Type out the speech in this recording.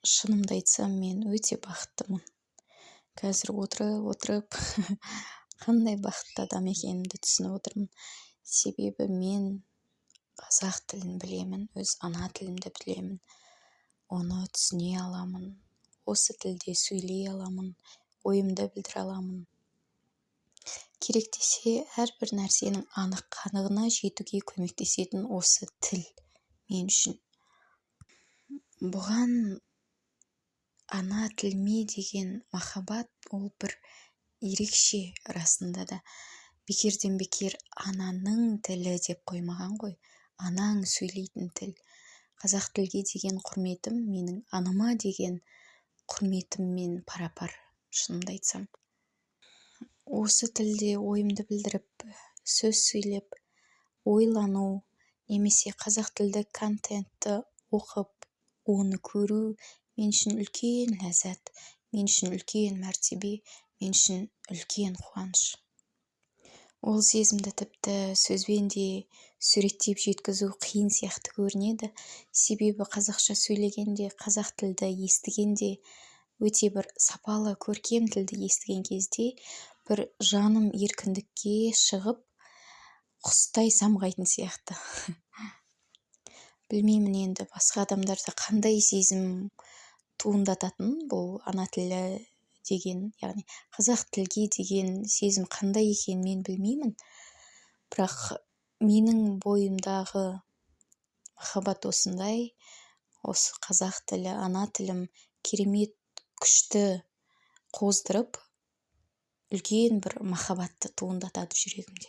шынымды айтсам, мен өте бақыттымын. Қазір отырып қандай бақытты адам екенімді түсініп отырмын. Себебі мен қазақ тілін білемін, өз ана тілімді білемін. Оны түсіне аламын. Осы тілде сөйлей аламын, ойымды білдіре аламын. Керек десе, әрбір нәрсенің анық-қанығына жетуге көмектесетін осы тіл мен үшін. Бұған ана тіліме деген махаббат ол бір ерекше, расында да. Бекерден бекер ананың тілі деп қоймаған ғой. Анаң сөйлейтін тіл. Қазақ тілге деген құрметім менің анама деген құрметіммен пара-пар, шынымды айтсам. Осы тілде ойымды білдіріп, сөз сөйлеп, ойлану, немесе қазақ тілді контентті оқып, оны көру мен үшін үлкен ләззат, мен үшін үлкен мәртебе, мен үшін үлкен қуаныш. Ол сезімді тіпті сөзбен де суреттеп жеткізу қиын сияқты көрінеді. Себебі қазақша сөйлегенде, қазақ тілді естігенде, өте бір сапалы, көркем тілді естіген кезде бір жаным еркіндікке шығып, құстай самғайтын сияқты. Білмеймін енді басқа адамдарда қандай сезім туындататын бұл ана тілі деген, яғни қазақ тілге деген сезім қандай екенін мен білмеймін. Бірақ менің бойымдағы махаббат осындай, осы қазақ тілі, ана тілім керемет күшті қоздырып, үлкен бір махаббатты туындатады жүрегімде.